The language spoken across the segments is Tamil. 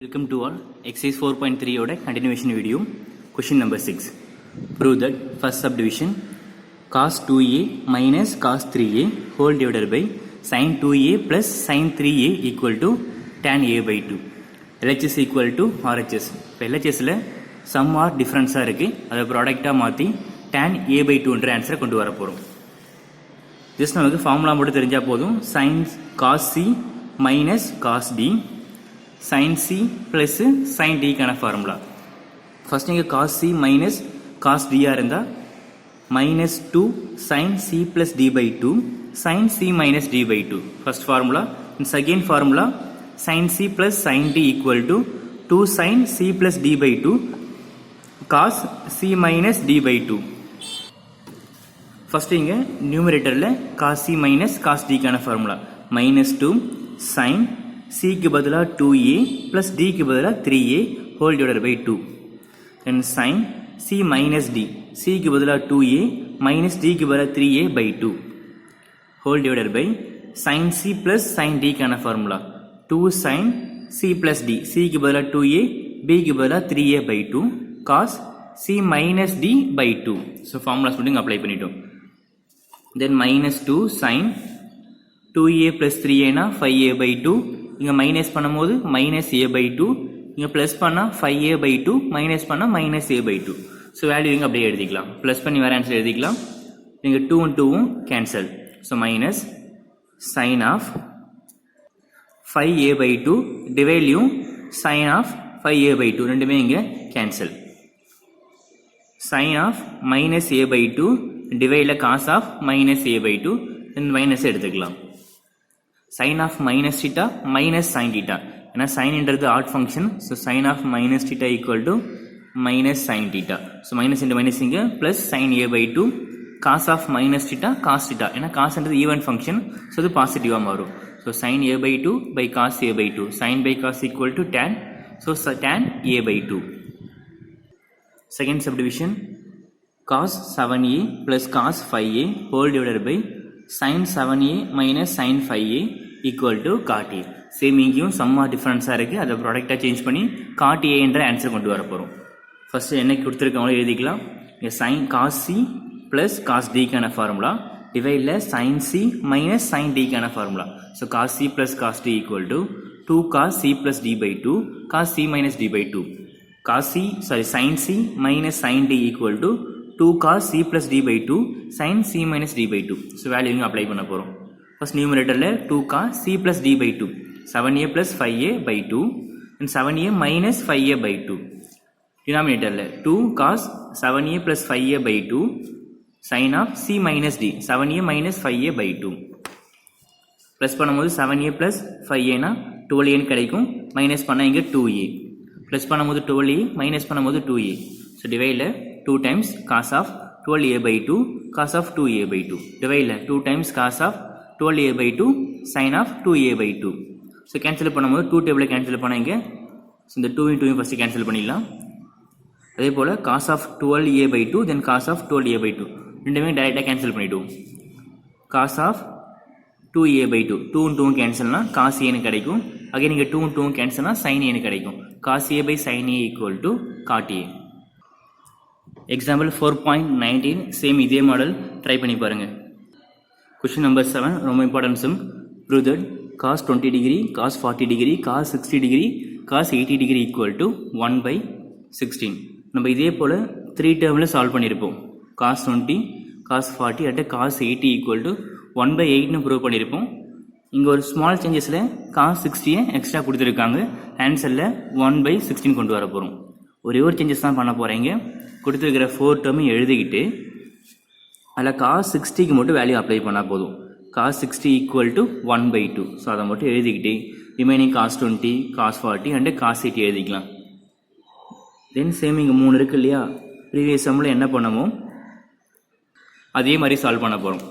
Welcome to all. Exercise 4.3 oda continuation video. Question number 6. Prove that first subdivision cos 2a minus cos 3a whole divided by sin 2a plus sin 3a equal to tan a by 2. LHS equal to RHS. இப்போ LHSல sum or difference இருக்கு. அதை ப்ராடக்டா மாத்தி tan a by 2 என்ற ஆன்சரை கொண்டு வர போறோம். This நமக்கு ஃபார்முலா மட்டும் தெரிஞ்சா போதும். sin cos c minus cos d sin c plus sin d கான ஃபார்முலா. ஃபர்ஸ்ட் இங்க cos c minus cos d இருந்தா minus 2 sin c plus d by 2 sin c minus d by 2. First formula. In second formula sin c plus sin d equal to 2 sin c plus d by 2 cos c minus d by 2. First இங்க numeratorல cos c minus cos d கான ஃபார்முலா minus 2 sin c க்கு பதிலா 2a plus d க்கு பதிலா 3a whole divided by 2. Then sin c minus d. c க்கு பதிலா 2a minus d க்கு பதிலா 3a by 2 whole divided by sin c plus sin d கான formula 2 sin c plus d. c க்கு பதிலா 2a b க்கு பதிலா 3a by 2 cos c minus d by 2. So formulas மட்டும் அப்ளை பண்ணிட்டோம். Then minus 2 sin 2a plus 3a னா 5a by 2. இங்க மைனஸ் பண்ணும்போது மைனஸ் a by 2, இங்க பிளஸ் பண்ணா 5a by 2, மைனஸ் பண்ணா minus a by 2. So value இங்க அப்படியே எழுதிக்கலாம். பிளஸ் பண்ணி வேற ஆன்சர் எழுதிக்கலாம். இங்க 2 and 2 cancel. So minus sine of 5a by 2 டிவைட்லையும் சைன் ஆஃப் 5a by 2 ரெண்டுமே இங்க cancel. Sine of minus a by 2 டிவைட்ல cos of minus a by 2 then minus எடுத்துக்கலாம். sin of minus theta minus sin theta. ஏன்னா sin என்றது odd function. So sin of minus theta equal to minus sin theta. So minus into minus இங்க plus sin a by 2 cos of minus theta cos theta. ஏன்னா cos என்றது even function. So இது பாசிட்டிவா மாறும். So sin a by 2 by cos a by 2. Sin by cos equal to tan. So tan a by 2. Second subdivision cos 7a plus cos 5a whole divided by sin 7a minus sin 5a equal to cot a. Same இங்கேயும் சம்மா டிஃபரன்ஸாக இருக்குது. அதை ப்ராடக்டாக சேஞ்ச் பண்ணி cot a என்ற ஆன்சர் கொண்டு வர போகிறோம். ஃபர்ஸ்ட் என்ன கொடுத்துருக்காங்களோ எழுதிக்கலாம். இங்கே sin cos c plus cos d கான ஃபார்முலா டிவைடில் sin c minus sin d கான formula. So cos c plus cos d equal to 2 cos c plus d by 2 cos c minus d by 2. sin c minus sin d equal to 2 cos c plus d by 2 sin c minus d by 2. So value இங்க அப்ளை பண்ண போறோம். First numeratorல 2 cos c plus d by 2 7a plus 5a by 2 and 7a minus 5a by 2. Denominatorல 2 cos 7a plus 5a by 2 sin of c minus d 7a minus 5a by 2. Plus பண்ணும்போது 7a plus 5a னா 12a ன்னு கிடைக்கும். மைனஸ் பண்ணா இங்க 2a. Plus பண்ணும்போது 12a மைனஸ் பண்ணும்போது 2a. So divideல 2 times cos of 12a by 2 cos of 2a by 2 divided 2 times cos of 12a by 2 sin of 2a by 2. So cancel பண்ணும்போது 2 டேபிளை கேன்சல் பண்ணாங்க. So இந்த 2 into 2 ஃபர்ஸ்ட் கேன்சல் பண்ணிடலாம். அதே போல cos of 12a by 2 then cos of 12a by 2 ரெண்டுமே டைரக்டா கேன்சல் பண்ணிடுவோம். cos of 2a by 2 2 and 2 கேன்சல்னா cos a ன்னு கிடைக்கும். அகைன் இங்க 2 and 2 கேன்சல்னா sin a ன்னு கிடைக்கும். cos a by sin a equal to cot a. Example 4.19 same இதே மாடல் ட்ரை பண்ணி பாருங்க. Question number 7 ரொம்ப important sum. Prove that cos 20 degree, cos 40 degree, cos 60 degree, cos 80 degree equal to 1 by 16. நம்ம இதே போல 3 டேர்ம்ல சால்வ் பண்ணியிருப்போம். cos 20, cos 40 at cos 80 equal to 1 by 8 னு ப்ரூவ் பண்ணியிருப்போம். இங்க ஒரு ஸ்மால் சேஞ்சஸ்ல cos 60 எக்ஸ்ட்ரா கொடுத்துருக்காங்க. ஆன்சர்ல 1 by 16 கொண்டு வர போறோம். ஒரே ஒரு சேஞ்சஸ் தான் பண்ண போறீங்க. கொடுத்துருக்கிற 4 டேர்மையும் எழுதிக்கிட்டு அதில் cos 60க்கு மட்டும் வேல்யூ அப்ளை பண்ணால் போதும். cos 60 equal to 1 by 2. So அதை மட்டும் எழுதிக்கிட்டு remaining cos 20, cos 40 and cos 80 எழுதிக்கலாம். தென் சேம் இங்கே 3 இருக்கு இல்லையா, ப்ரீவியஸ் சம்மில் என்ன பண்ணமோ அதே மாதிரி சால்வ் பண்ண போகிறோம்.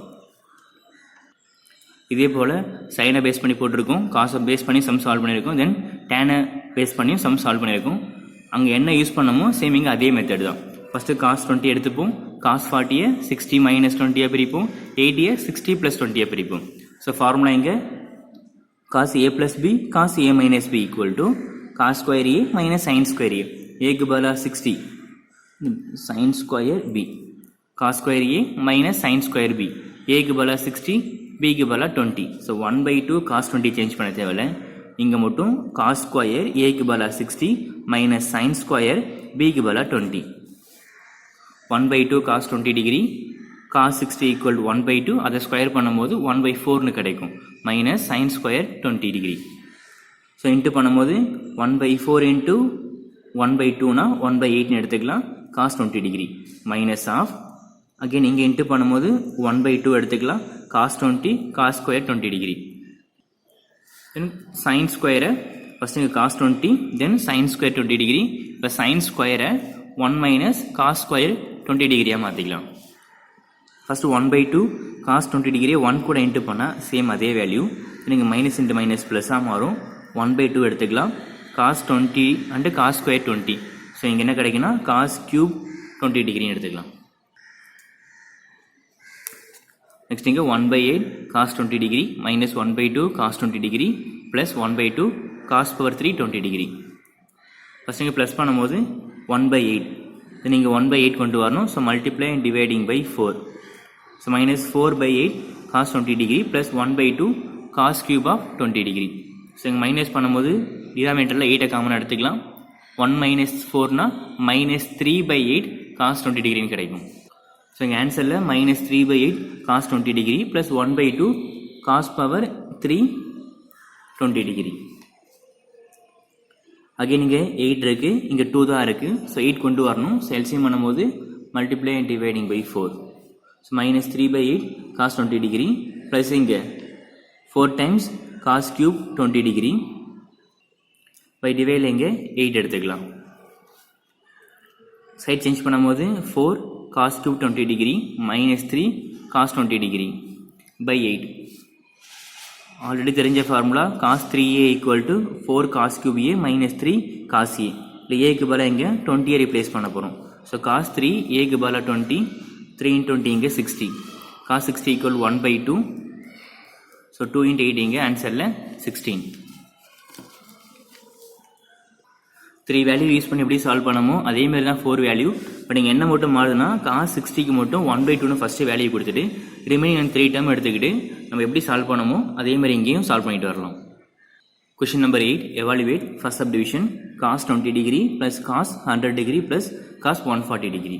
இதே போல் சைனை பேஸ் பண்ணி போட்டிருக்கோம், காசை பேஸ் பண்ணி சம் சால்வ் பண்ணியிருக்கோம், தென் டேனை பேஸ் பண்ணி சம் சால்வ் பண்ணியிருக்கோம். அங்கே என்ன யூஸ் பண்ணமோ சேம் இங்கே அதே மெத்தட் தான். ஃபஸ்ட்டு cos 20 எடுத்துப்போம், cos 40 60 minus 20 பிரிப்போம், 80 60 plus 20 பிரிப்போம். ஸோ ஃபார்முலா இங்கே cos a plus b cos a minus b equal to cos square A minus sine square A. ஏக்கு பதிலாக 60 sine square B. Cos square A minus sine square B. ஏக்கு பதிலாக 60, பிக்கு பதிலாக 20. ஸோ 1/2 காஸ் 20 சேஞ்ச் பண்ண தேவையில்லை. இங்கே மட்டும் காஸ் ஸ்கொயர் ஏக்கு பதிலாக 60 மைனஸ் சைன் ஸ்கொயர் பிக்கு பதிலாக 20. 1/2 காஸ் 20 டிகிரி காஸ் 60 ஈக்குவல் 1/2. அதை ஸ்கொயர் பண்ணும்போது 1/4னு கிடைக்கும். Minus sine square 20 degree. So into பண்ணும்போது 1/4 இன்ட்டு 1/2னா 1/8னு எடுத்துக்கலாம். Cos 20 degree minus of again இங்கே இன்ட்டு பண்ணும்போது 1/2 எடுத்துக்கலாம். Cos 20 cos square 20 degree. Then sine ஸ்கொயரை ஃபஸ்ட் இங்கே cos 20 then sine square 20 degree. இப்போ சைன் ஸ்கொயரை 1 மைனஸ் காஸ் ஸ்கொயர் 20 டிகிரியாக மாற்றிக்கலாம். ஃபஸ்ட்டு 1/2 காஸ் 20 டிகிரியை 1 கூட இன்ட்டு பண்ணால் சேம் அதே வேல்யூ. நீங்கள் மைனஸ் இன்ட்டு மைனஸ் ப்ளஸ்ஸாக மாறும். 1/2 எடுத்துக்கலாம். Cos 20 and cos square 20. So இங்கே என்ன கிடைக்குன்னா காஸ் கியூப் 20 டிகிரின்னு எடுத்துக்கலாம். நெக்ஸ்ட் இங்கே 1/8 cos 20 degree minus 1/2 cos 20 degree plus 1/2 cos power 3 20 degree. First இங்கே ப்ளஸ் பண்ணும்போது 1/8. நீங்கள் 1/8 கொண்டு வரணும். So multiply and dividing by 4. So minus 4/8 cos 20 degree plus 1/2 cos cube of 20 degree. So இங்கே மைனஸ் பண்ணும்போது டினாமினேட்டரில் 8 காமனாக எடுத்துக்கலாம். 1 மைனஸ் 4னா மைனஸ் 3/8 காஸ் 20 டிகிரின்னு கிடைக்கும். ஸோ இங்கே ஆன்சரில் minus 3/8 cos 20 degree plus 1/2 cos power 3 20 degree. Again இங்கே 8 இருக்குது, இங்கே 2 தான் இருக்குது. ஸோ 8 கொண்டு வரணும். ஸோ எல்சிஎம் பண்ணும்போது multiply and dividing by 4. So minus 3/8 cos 20 degree plus இங்கே 4 times cos cube 20 degree by டிவைடில் இங்கே 8 எடுத்துக்கலாம். சைட் சேஞ்ச் பண்ணும்போது 4 cos cube 20 degree minus 3 cos 20 degree by 8. Already தெரிஞ்ச formula cos 3a equal to 4 cos cube A minus 3 cos A. இல்லை ஏக்கு பதிலாக இங்கே 20 ரிப்ளேஸ் பண்ண போகிறோம். ஸோ காஸ் 3 ஏக்கு பதிலாக 20, 3 × 20 இங்கே 60. Cos 60 equal 1/2. ஸோ 2 × 8 இங்கே ஆன்சரில் 16. 3 வேல்யூ யூஸ் பண்ணி எப்படி சால்வ் பண்ணமோ அதேமாரி தான் 4 வேல்யூ. பட் இங்கே என்ன மட்டும் மாறுதுன்னா காஸ் 60க்கு மட்டும் 1/2னு ஃபஸ்ட்டு வேல்யூ கொடுத்துட்டு ரிமைனிங் 3 டேர்ம் எடுத்துக்கிட்டு நம்ம எப்படி சால்வ் பண்ணமோ அதேமாதிரி இங்கேயும் சால்வ் பண்ணிட்டு வரலாம். Question number 8, evaluate first subdivision cos 20 degree plus cos 100 degree plus cos 140 degree.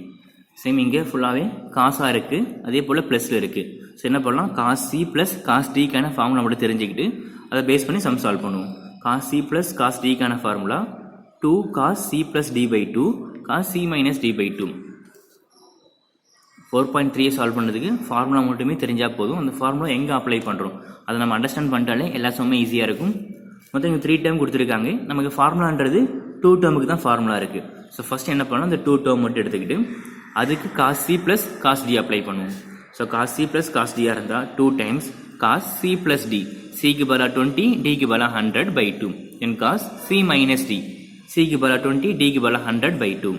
Same இங்கே ஃபுல்லாகவே காசாக இருக்குது, அதே போல் ப்ளஸில் இருக்குது. ஸோ என்ன பண்ணலாம், காஸ் சி ப்ளஸ் காஸ் டிக்கான ஃபார்முலா மட்டும் தெரிஞ்சுக்கிட்டு அதை பேஸ் பண்ணி சம் சால்வ் பண்ணுவோம். காஸ் சி ப்ளஸ் காஸ் டிக்கான formula 2 cos c plus d by 2 cos c minus d by 2. 4.3 solve பண்ணுறதுக்கு ஃபார்முலா மட்டுமே தெரிஞ்சால் போதும். அந்த ஃபார்முலா எங்கே அப்ளை பண்ணுறோம் அதை நம்ம அண்டர்ஸ்டாண்ட் பண்ணிட்டாலே எல்லா சம்மே ஈஸியாக இருக்கும். மொத்தம் இங்கே 3 டேர்ம் கொடுத்துருக்காங்க. நமக்கு ஃபார்முலான்றது 2 டேர்முக்கு தான் ஃபார்முலா இருக்குது. ஸோ ஃபஸ்ட் என்ன பண்ணலாம், அந்த 2 டேர்ம் மட்டும் எடுத்துக்கிட்டு அதுக்கு cos C plus cos D apply பண்ணுவோம். So cos C plus cos டியாக இருந்தால் 2 times cos C plus D. சிக்கு பதிலாக 20, டிக்கு பதிலாக 100 by 2. Then cos C minus D. சிக்கு பதிலாக 20, டிக்கு பதிலாக 100 by 2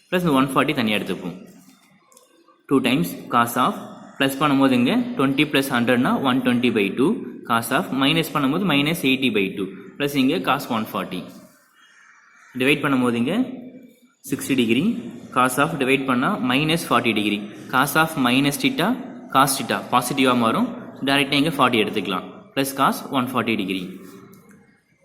ப்ளஸ் 140 தனியாக எடுத்துப்போம். 2 டைம்ஸ் காஸ் ஆஃப் ப்ளஸ் பண்ணும்போது இங்கே 20 ப்ளஸ் 100னா 120 by 2 காஸ் ஆஃப் மைனஸ் பண்ணும்போது மைனஸ் 80 by 2 ப்ளஸ் இங்கே காஸ் 140. டிவைட் பண்ணும்போது இங்கே 60 டிகிரி காஸ் ஆஃப் டிவைட் பண்ணால் minus 40 degree. Cos of minus theta cos theta பாசிட்டிவாக மாறும். டேரெக்டாக இங்கே 40 எடுத்துக்கலாம் plus cos 140 degree.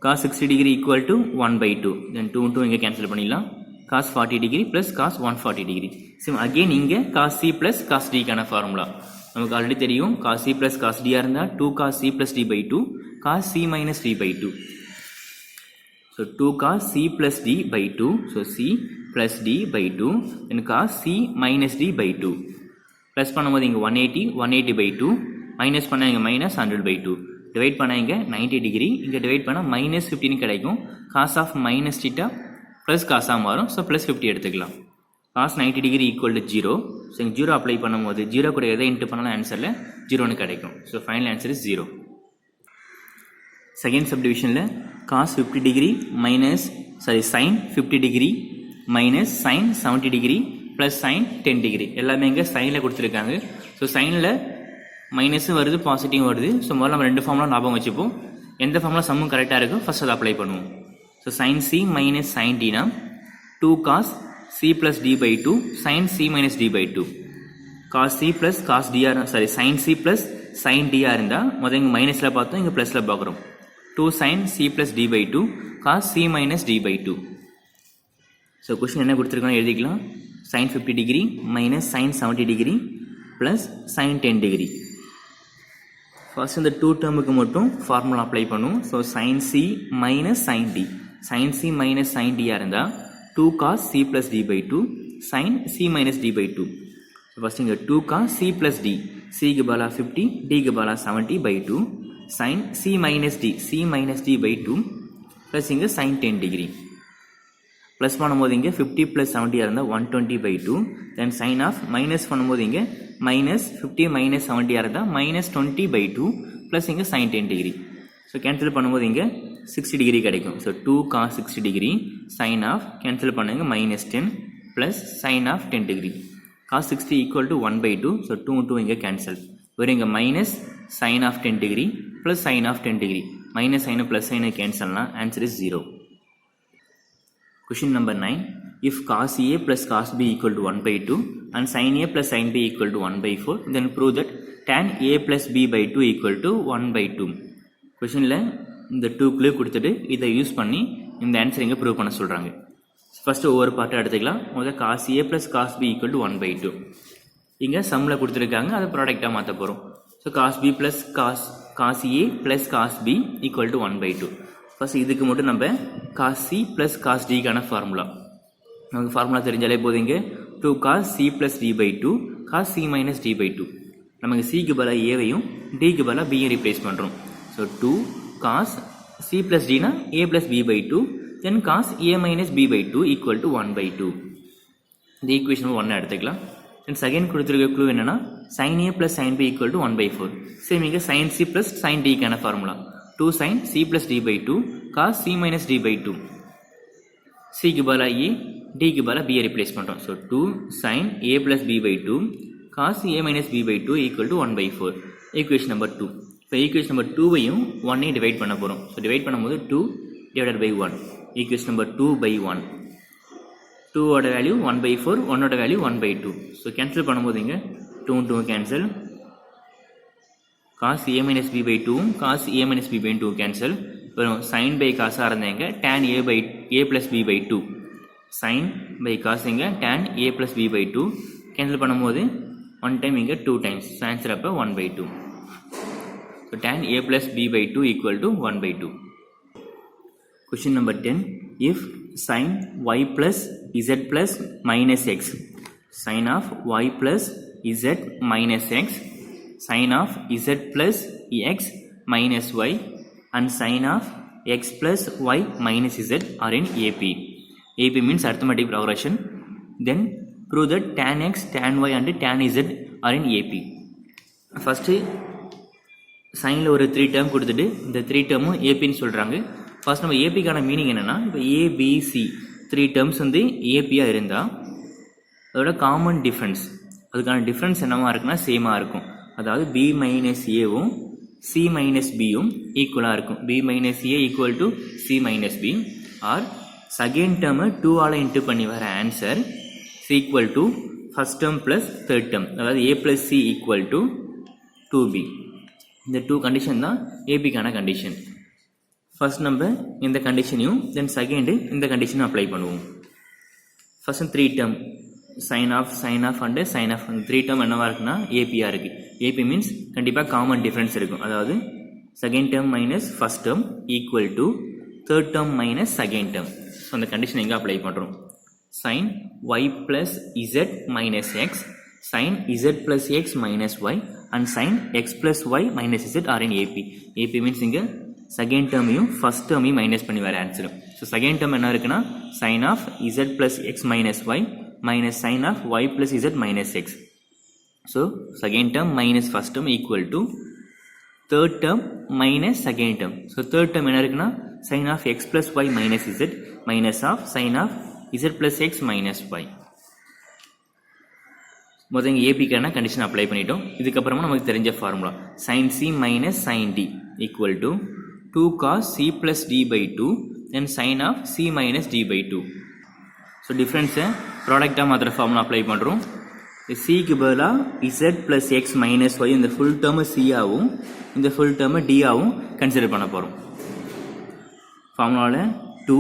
cos 60 degree equal to 1/2. Then 2 2 இங்கே கேன்சல் பண்ணிடலாம். cos 40 degree plus cos 140 degree. Same again இங்கே cos c ப்ளஸ் cos dக்கான ஃபார்முலா நமக்கு ஆல்ரெடி தெரியும். cos c plus cos d இருந்தால் 2 cos c plus d by 2 cos c minus d by 2. So 2 cos c plus d by 2. So c plus d by 2 then cos c minus d by 2 plus பண்ணும்போது இங்கே 180 by 2 மைனஸ் பண்ணால் இங்கே மைனஸ் 100 by 2. டிவைட் பண்ணால் இங்கே 90 டிகிரி, இங்கே டிவைட் பண்ணால் மைனஸ் 15 கிடைக்கும். Cos of minus theta plus காசாக மாறும். ஸோ ப்ளஸ் 50 எடுத்துக்கலாம். Cos 90 degree equal to 0. So இங்கே 0 அப்ளை பண்ணும்போது 0 கூட எதை இன்ட்டு பண்ணாலும் ஆன்சரில் 0ன்னு கிடைக்கும். So final answer is 0. Second சப்டிவிஷனில் cos 50 degree minus sine 50 degree minus sine 70 degree plus sine 10 degree எல்லாமே இங்கே சைனில் கொடுத்துருக்காங்க. ஸோ சைனில் மைனஸும் வருது பாசிட்டிவும் வருது. ஸோ முதல்ல நம்ம 2 ஃபார்முலா ஞாபகம் வச்சுப்போம். எந்த ஃபார்முலா சம்மும் கரெக்டாக இருக்கும் ஃபஸ்ட் அதை அப்ளை பண்ணுவோம். So so sin c minus sin dனா 2 cos c plus d by 2 sin c minus d by 2. cos c plus cos d sorry sin c plus sin d இருந்தால் முதல் இங்கே மைனஸில் பார்த்தோம், இங்கே ப்ளஸில் பார்க்குறோம். 2 sin c plus d by 2 cos c minus d by 2. So question என்ன கொடுத்துருக்கோம் எழுதிக்கலாம். sin 50 degree minus sin 70 degree plus sin 10 degree. First இந்த 2 டேர்முக்கு மட்டும் ஃபார்முலா அப்ளை பண்ணும். So sin c minus sin d. sin c minus sin d இருந்தால் 2 cos c plus d by 2 sin c minus d by 2. First இங்கே 2 cos c plus d, c க்கு பதிலா 50, d க்கு பதிலா 70 by 2 sin c minus d by 2 plus இங்கே sin 10 டிகிரி. ப்ளஸ் பண்ணும்போது இங்கே 50 ப்ளஸ் 70 இருந்தால் 120 by 2. Then sine of minus பண்ணும்போது இங்கே மைனஸ் 50 மைனஸ் 70 இருந்தால் மைனஸ் 20 by 2 ப்ளஸ் இங்கே sin 10 டிகிரி. ஸோ கேன்சல் பண்ணும்போது இங்கே 60 டிகிரி கிடைக்கும். So 2 cos 60 degree sine of cancel பண்ணுங்க minus 10 plus sine of 10 degree. cos 60 equal to 1 by 2. So 2 இங்கே கேன்சல். வெறும் இங்கே minus sine of 10 degree plus sine of 10 degree. Minus sine plus sine கேன்சல்னா answer is 0. Question number 9. If cos A plus cos B equal to 1 by 2 and sin A plus sin B equal to 1 by 4, then prove that tan A plus B by 2 equal to 1 by 2. Questionல இந்த 2 clue கொடுத்துட்டு இதை யூஸ் பண்ணி இந்த ஆன்சர் இங்கே ப்ரூவ் பண்ண சொல்கிறாங்க. ஃபர்ஸ்ட் ஒவ்வொரு பார்ட்டை எடுத்துக்கலாம். முதல்ல cos A plus cos B equal to 1 by 2. இங்கே சம்மில் கொடுத்துருக்காங்க, அதை ப்ராடக்டாக மாற்ற போகிறோம். So cos B plus cos A plus cos B equal to 1 by 2. First இதுக்கு மட்டும் நம்ம cos c plus cos d கான ஃபார்முலா நமக்கு ஃபார்முலா தெரிஞ்சாலே போதும். இங்கே 2 cos c plus d by 2 cos c minus d by 2. நமக்கு c க்கு பதிலாக ஏவையும் d க்கு பதிலாக b யும் ரீப்ளேஸ் பண்ணுறோம். So 2 cos c plus d னா a plus b by 2 then cos a minus b by 2 equal to 1 by 2. இந்த ஈக்குவேஷன் 1 எடுத்துக்கலாம். தென் செகண்ட் கொடுத்துருக்க க்ளூ என்னன்னா sin a plus sin b equal to 1 by 4. Same இங்கே sin c plus sin d கான formula 2 sin c plus d by 2 cos c minus d by 2. c க்கு பதிலா a, d க்கு பதிலா b replace பண்ணுறோம். So 2 sin a plus b by 2 cos a minus b by 2 equal to 1 by 4. Equation number 2. இப்போ ஈக்குவேஷன் நம்பர் 2வையும் 1ஐயும் டிவைட் பண்ண போகிறோம். ஸோ டிவைட் பண்ணும்போது 2 divided by 1. Equation number 2 by 1. 2 ஓட வேல்யூ 1 by 4, 1 ஓட வேல்யூ 1 by 2. ஸோ கேன்சல் பண்ணும்போது இங்கே 2 cancel. cos a minus b by 2 cos a minus b by 2 cancel. வரும் sin by cos இருந்தாங்க tan a plus b by 2. sin by cos இங்க tan a plus b by 2 cancel பண்ணும்போது 1 time இங்க 2 times. So answer அப்ப 1 by 2. So tan a plus b by 2 equal to 1 by 2. Question number 10. If sin y plus z plus minus x, sin of y plus z minus x, sin of z plus x minus y and sin of x plus y minus z are in AP. AP means arithmetic progression. Then prove that tan x, tan y and tan z are in AP. First சைனில் ஒரு 3 டேர்ம் கொடுத்துட்டு இந்த 3 டேர்மும் ஏபின்னு சொல்கிறாங்க. ஃபர்ஸ்ட் நம்ம ஏபிக்கான மீனிங் என்னென்னா, இப்போ ஏபிசி 3 டேர்ம்ஸ் வந்து ஏபியாக இருந்தால் அதோட காமன் டிஃப்ரென்ஸ், அதுக்கான டிஃப்ரென்ஸ் என்னவா இருக்குன்னா சேமாக இருக்கும். அதாவது b மைனஸ் ஏவும் c மைனஸ் பியும் ஈக்குவலாக இருக்கும். b minus a equal to c minus b. Or second டேர்மை 2ஆல் இன்ட்டு பண்ணி வர answer equal to first term plus third term, அதாவது a plus c equal to 2b. இந்த 2 கண்டிஷன் தான் ஏபிக்கான கண்டிஷன். ஃபர்ஸ்ட் நம்ம இந்த கண்டிஷனையும் தென் செகண்டு இந்த கண்டிஷனும் அப்ளை பண்ணுவோம். First 3 term sine of and sine of 3 term என்னவா இருக்குன்னா ஏபியாக இருக்குது. ஏபி மீன்ஸ் கண்டிப்பாக காமன் டிஃப்ரென்ஸ் இருக்கும். அதாவது second term minus first term equal to third term minus second term. So அந்த கண்டிஷன் எங்கே அப்ளை பண்ணுறோம்? Sine y plus Z minus x, sin z plus x minus y and sin x plus y minus z are in AP. AP means இங்க செகண்ட் டேர்மையும் ஃபர்ஸ்ட் டேர்மையும் மைனஸ் பண்ணி வர ஆன்சர். ஸோ செகண்ட் டேர்ம் என்ன இருக்குன்னா sin of z plus x minus y minus sin of y plus z minus x. So second term minus first term equal to third term minus second term. So third term என்ன இருக்குன்னா sin of x plus y minus z minus of sin of z plus x minus y. முதல்ல ஏபிக்கான கண்டிஷன் அப்ளை பண்ணிட்டோம். இதுக்கப்புறமா நமக்கு தெரிஞ்ச formula sin c minus sin d equal to 2 cos c plus d by 2 then sine of C minus D by two. So டிஃப்ரென்ஸை ப்ராடக்டாக மாத்திர ஃபார்முலா அப்ளை பண்ணுறோம். சிக்கு பதிலாக Z plus X minus Y இந்த ஃபுல் டேர்மை சியாகவும் இந்த ஃபுல் டேர்மை டியாகவும் கன்சிடர் பண்ண போகிறோம். ஃபார்முலாவில் 2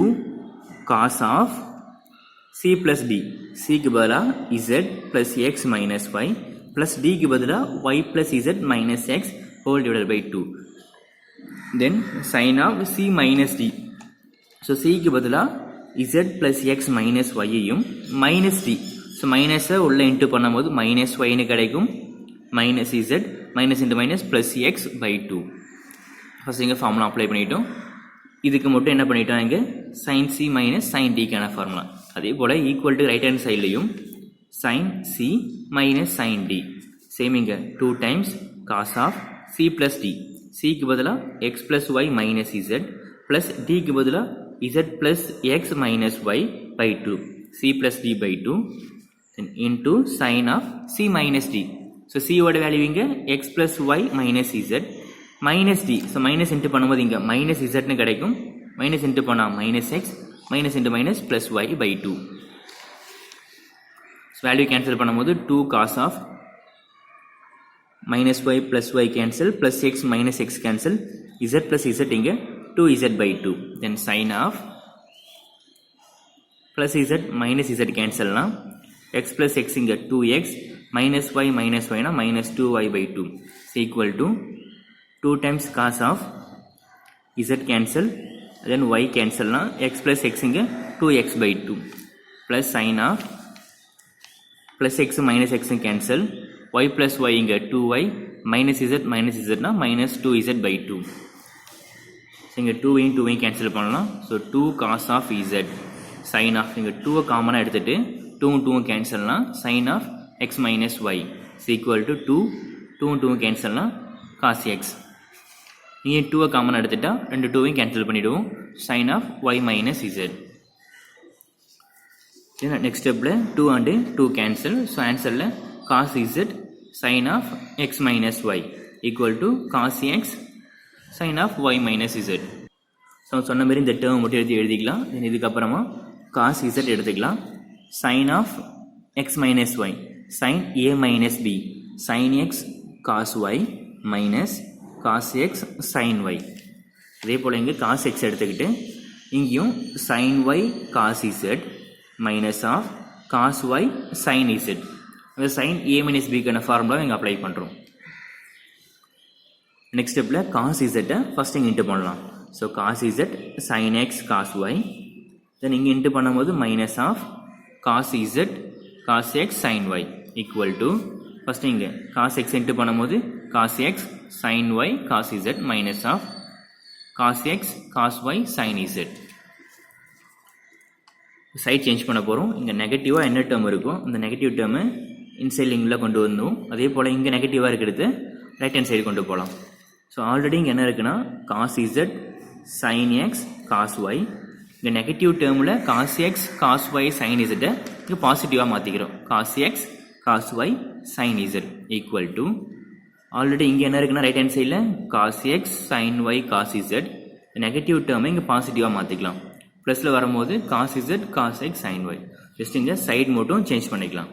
cos of C plus D, சிக்கு பதிலாக Z plus X minus Y plus டிக்கு பதிலாக Y plus Z minus X whole divided by 2. Then sine of C minus D. So சிக்கு பதிலாக இசட் ப்ளஸ் எக்ஸ் மைனஸ் ஒய்யையும் மைனஸ் டி, ஸோ மைனஸை உள்ள இன்ட்டு பண்ணும்போது மைனஸ் ஒய்னு கிடைக்கும், minus Z minus into minus plus X by 2. First இங்கே ஃபார்முலா அப்ளை பண்ணிட்டோம். இதுக்கு மட்டும் என்ன பண்ணிட்டோம், இங்கே சைன் சி மைனஸ் சைன் டிக்கான ஃபார்முலா. அதே போல் ஈக்குவல் டு ரைட் ஹேண்ட் சைட்லையும் sine C minus sine D, same இங்கே 2 times cos of C plus D, சிக்கு பதிலாக X plus Y minus Z plus டிக்கு பதிலாக z plus x minus y by 2, c plus d by 2, then into sin of c minus d. So c ஓட வேல்யூ இங்க x plus y minus z minus d. So minus into பண்ணும்போது இங்க minus z னு கிடைக்கும், minus into பண்ணா minus x minus into minus plus y by 2. So value cancel பண்ணும்போது 2 cos of minus y plus y cancel plus x minus x cancel, z plus z இங்க 2z by 2. Then sin of plus z minus z cancel na, x plus x inga 2x minus y na minus 2y by 2 is equal to 2 times cos of z cancel, then y cancel na, x plus x inga 2x by 2 plus sin of plus x minus x cancel, y plus y inga 2y minus z na minus 2z by 2. இங்கே 2வையும் 2வையும் கேன்சல் பண்ணலாம். So 2 cos of Z sine of, இங்கே 2வை காமனாக எடுத்துகிட்டு 2வும் 2வும் கேன்சல்னால் sine of X minus Y is equal to 2வும் 2வும் கேன்சல்னால் காஸ் எக்ஸ். இங்கே 2வை காமனாக எடுத்துட்டா 2 2வையும் கேன்சல் பண்ணிவிடுவோம், sine of Y minus Z. Next ஸ்டெப்பில் 2 அண்டு 2 கேன்சல். ஸோ ஆன்சரில் cos Z sine of X minus Y equal to cos X sin of y minus z. So சொன்ன மாதிரி இந்த டேர்ம் மட்டும் எழுதிக்கலாம். இதுக்கப்புறமா cos z எடுத்துக்கலாம். sin of x minus y sin a minus b sin x cos y minus cos x sin y. இதே போல் இங்கே cos x எடுத்துக்கிட்டு இங்கேயும் sin y cos z minus of cos y sin z. அந்த sin a minus b கான ஃபார்முலா இங்கே அப்ளை பண்ணுறோம். நெக்ஸ்ட் ஸ்டெப்பில் காஸ் இசட்டை ஃபஸ்ட் இங்கே இன்ட்டு பண்ணலாம். So cos Z sine X cos Y, then இங்கே இன்ட்டு பண்ணும்போது minus of cos Z cos X sine Y equal to first இங்கே காஸ் எக்ஸ் இன்ட்டு பண்ணும்போது cos X sine Y cos Z minus of cos X cos Y sine Z. Side change பண்ண போகிறோம். இங்கே நெகட்டிவாக என்ன டேர்ம் இருக்கும், அந்த நெகட்டிவ் டேர்மை இன்சைட் லிங்கில் கொண்டு வந்தோம். அதே போல் இங்கே நெகட்டிவாக இருக்கிறது ரைட் ஹேண்ட் சைடு கொண்டு போகலாம். ஸோ ஆல்ரெடி இங்கே என்ன இருக்குன்னா cos Z sine X cos Y, இங்கே நெகட்டிவ் டேர்மில் cos X cos Y sine இசட்டை இங்கே பாசிட்டிவாக மாற்றிக்கிறோம். Cos X cos Y sine Z equal to already இங்கே என்ன இருக்குன்னா ரைட் ஹேண்ட் சைடில் cos X sine Y cos Z, negative டேர்மை இங்கே பாசிட்டிவாக மாற்றிக்கலாம். ப்ளஸில் வரும்போது cos Z cos X sine Y, just இங்கே சைட் மட்டும் சேஞ்ச் பண்ணிக்கலாம்.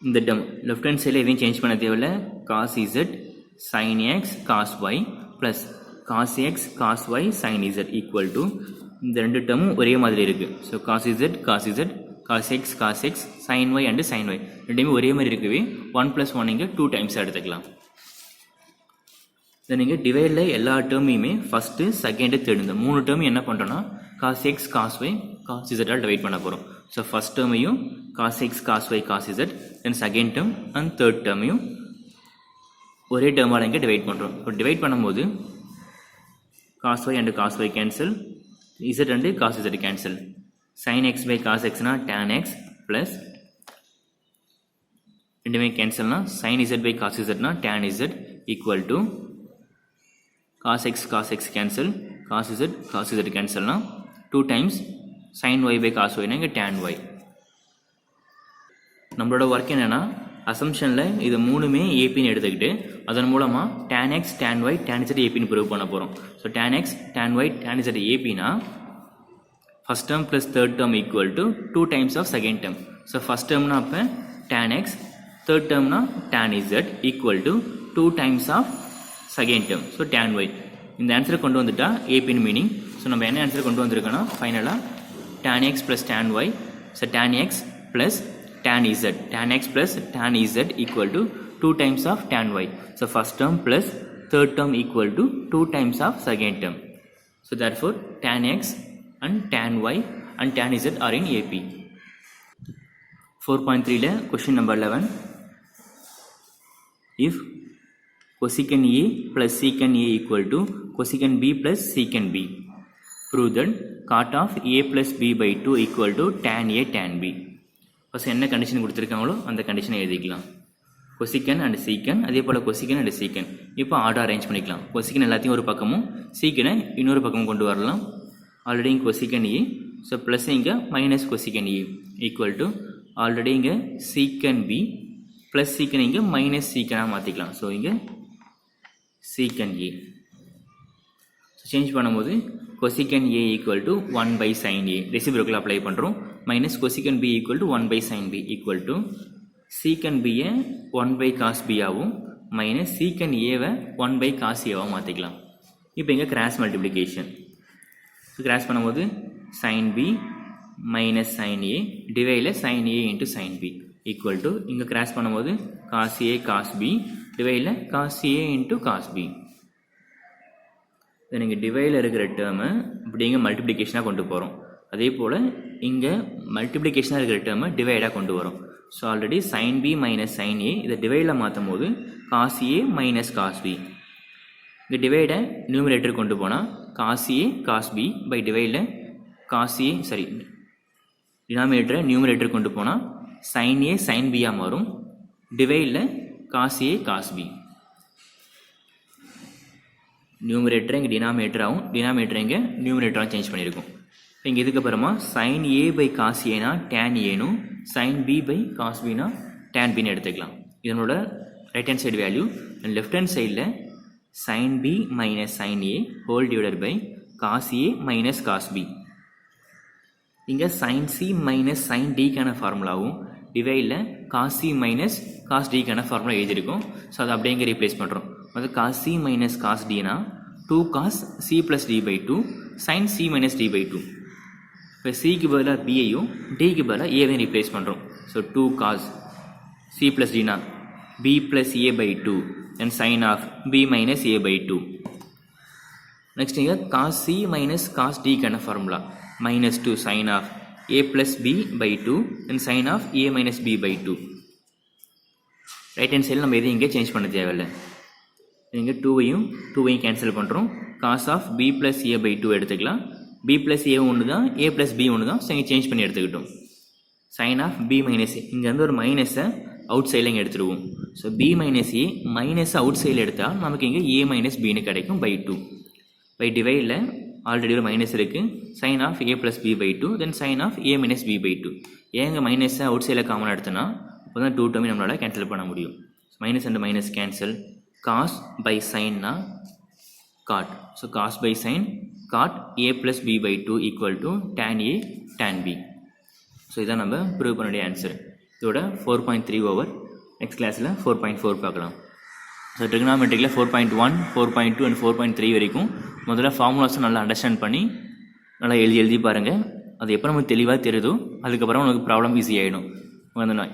இந்த டேர்ம் லெஃப்ட் ஹேண்ட் சைடில் எதையும் சேஞ்ச் பண்ண தேவையில்லை. Cos Z sine X cos y plus cos X cos Y sine Z equal to இந்த ரெண்டு டேர்மும் ஒரே மாதிரி இருக்குது. So cos Z cos X sine y and sine y ரெண்டுமே ஒரே மாதிரி இருக்கவே 1 + 1 இங்கே 2 டைம்ஸ் எடுத்துக்கலாம். இதை நீங்கள் டிவைடில் எல்லா டேர்மையுமே ஃபஸ்ட்டு செகண்டு தேர்டு இந்த 3 டேர்மையும் என்ன பண்ணுறோன்னா cos X cos Y cos இசட்டால் டிவைட் பண்ண போகிறோம். ஸோ ஃபஸ்ட் டேர்மையும் cos X cos Y cos Z, then second term and third டேர்மையும் ஒரே டேர்மால் இங்கே டிவைட் பண்ணுறோம். இப்போ டிவைட் பண்ணும்போது cos Y and cos Y cancel, Z and cos Z cancel, sine X by cos எக்ஸ்னா டேன் எக்ஸ் ப்ளஸ் ரெண்டுமே கேன்சல்னா சைன் இசட் பை காஸ் இசட்னா tan Z equal to cos X cancel, cos Z கேன்சல்னா 2 times sin y by cos y னா இங்கே tan y. நம்மளோட ஒர்க் என்னென்னா அசம்ஷனில் இது மூணுமே ஏபின்னு எடுத்துக்கிட்டு அதன் மூலமாக tan x tan y tan z ஏபின்னு ப்ரூவ் பண்ண போகிறோம். So tan x tan y tan z ஏபினா first term plus third term equal to 2 times of second term. So first டேர்ம்னா அப்போ tan x, தேர்ட் டேர்ம்னா tan z equal to 2 times of second term. So tan y. இந்த ஆன்சரை கொண்டு வந்துட்டா ஏபின் மீனிங். ஸோ நம்ம என்ன ஆன்சரை கொண்டு வந்திருக்கோன்னா ஃபைனலாக tan x plus tan y. So tan x plus tan z. tan x plus tan z equal to 2 times of tan y. So first term plus third term equal to 2 times of second term. So therefore tan x and tan y and tan z are in AP. 4.3 la question number 11. If cosecant A plus secant A equal to cosecant B plus secant B, prove that cot of A plus B by 2 equal to tan A tan B. First என்ன கண்டிஷன் கொடுத்துருக்காங்களோ அந்த கண்டிஷனை எழுதிக்கலாம். கொசிக்கன் அண்ட் சீக்கன், அதே போல் கொசிக்கன் அண்ட் சீக்கன். இப்போ ஆர்டர் அரேஞ்ச் பண்ணிக்கலாம். கொசிக்கன் எல்லாத்தையும் ஒரு பக்கமும் சீக்கனை இன்னொரு பக்கமும் கொண்டு வரலாம். ஆல்ரெடி இங்கே கொசிக்கன் ஏ, ஸோ ப்ளஸ் இங்கே minus கொசிக்கன் A equal to already இங்கே சீக்கன் பி ப்ளஸ் சீக்கன் இங்கே மைனஸ் சீக்கனாக மாற்றிக்கலாம். ஸோ இங்கே சீக்கன் ஏ. ஸோ சேஞ்ச் பண்ணும்போது cosecant A equal to 1 by sin A reciprocal apply பண்ணுறோம். Minus cosecant B equal to 1 by sin B equal to secant பியை 1 by cos B ஆகும் மைனஸ் சீக்கன் ஏவை 1 by cos A ஆகும் மாற்றிக்கலாம். இப்போ இங்கே கிராஸ் மல்டிப்ளிகேஷன். கிராஸ் பண்ணும்போது sin B மைனஸ் sin A டிவைடில் sin A into sin B equal to இங்கே கிராஸ் பண்ணும்போது cos A cos B டிவைடில் cos A into cos B. இதை நீங்கள் டிவைடில் இருக்கிற டேர்மை இப்படி இங்கே மல்டிப்ளிகேஷனாக கொண்டு போகிறோம். அதே போல் இங்கே மல்டிப்ளிகேஷனாக இருக்கிற டேர்மை டிவைடாக கொண்டு வரோம். ஸோ ஆல்ரெடி sin B மைனஸ் sin A இதை டிவைடில் மாற்றும் போது cos A மைனஸ் cos B. இந்த டிவைடை நியூமரேட்டர் கொண்டு போனால் cos A cos B by டிவைடில் டினாமினேட்டரை நியூமரேட்டர் கொண்டு போனால் sin A sin B மாறும் டிவைடில் cos A cos B. நியூமரேட்டரை இங்கே டினாமினேட்டராகவும் டினாமினேட்டரை இங்கே நியூமரேட்டராகவும் சேஞ்ச் பண்ணியிருக்கோம். இங்கே இதுக்கப்புறமா sin A பை cos Aனா tan Aனும் sin B பை cos Bனா tan Bன்னு எடுத்துக்கலாம். இதனோட right hand side value and left hand சைடில் sin B மைனஸ் sin A whole divided by cos A மைனஸ் cos B. இங்கே sin C மைனஸ் sin Dக்கான ஃபார்முலாவும் டிவைடில் cos C மைனஸ் cos Dக்கான ஃபார்முலா எழுதியிருக்கோம். ஸோ அதை அப்படியே இங்கே ரீப்ளேஸ் பண்ணுறோம். அது cos C மைனஸ் cos Dனா 2 cos C plus D by 2 sin C minus D by 2. இப்போ Cக்கு பதிலாக Bயையும் Dக்கு பதிலாக Aவையும் ரீப்ளேஸ் பண்ணுறோம். So 2 cos C plus Dனா B plus A by 2 and sin of B minus A by 2. Next இங்கே cos C minus cos Dக்கான formula minus 2 sin of A plus B by 2 and sin of A minus B by 2. Right hand சைடில் நம்ம எதையும் இங்கே சேஞ்ச் பண்ண தேவையில்லை. இங்கே 2வையும் கேன்சல் பண்ணுறோம். cos of B plus A by 2 எடுத்துக்கலாம். B plus A ஒன்று தான், A plus B ஒன்று தான். ஸோ இங்கே சேஞ்ச் பண்ணி எடுத்துக்கிட்டோம். sin of B minus A இங்கேருந்து ஒரு மைனஸை அவுட் சைடில் இங்கே எடுத்துடுவோம். So B minus A minus out சைடில் எடுத்தால் நமக்கு இங்கே A minus Bன்னு கிடைக்கும் by 2. பை டிவைடில் ஆல்ரெடி ஒரு மைனஸ் இருக்குது. sin of A plus B by 2 then sin of A minus B by 2. ஏங்க மைனஸை அவுட் சைடில் காமன் எடுத்தோன்னா அப்போ தான் 2 டேர்மே நம்மளால் கேன்சல் பண்ண முடியும். Minus and minus cancel. cos by sin na cot. So cos by sin cot A plus B by 2 equal to tan A tan B. So இதான் நம்ம ப்ரூவ் பண்ணக்கூடிய ஆன்சர். இதோட 4.3 ஓவர். நெக்ஸ்ட் கிளாஸில் 4.4 பார்க்கலாம். ஸோ ட்ரிகனாமெட்ரிக்கில் 4.1 4.2 அண்ட் 4.3 வரைக்கும் முதல்ல ஃபார்முலாஸை நல்லா அண்டர்ஸ்டாண்ட் பண்ணி நல்லா எழுதி பாருங்கள். அது எப்போ நமக்கு தெளிவாக தெரியுதோ அதுக்கப்புறம் நமக்கு ப்ராப்ளம் ஈஸி ஆகிடும். அந்த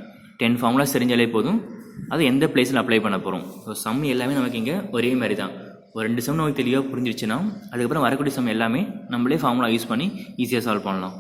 10 ஃபார்முலாஸ் தெரிஞ்சாலே போதும். அது எந்த பிளேஸில் அப்ளை பண்ண போகிறோம். ஸோ சம் எல்லாமே நமக்கு இங்கே ஒரே மாதிரி தான். ஒரு 2 சம் நமக்கு தெளிவாக புரிஞ்சிருச்சுன்னா அதுக்கப்புறம் வரக்கூடிய சம் எல்லாமே நம்மளே ஃபார்முலா யூஸ் பண்ணி ஈஸியாக சால்வ் பண்ணலாம்.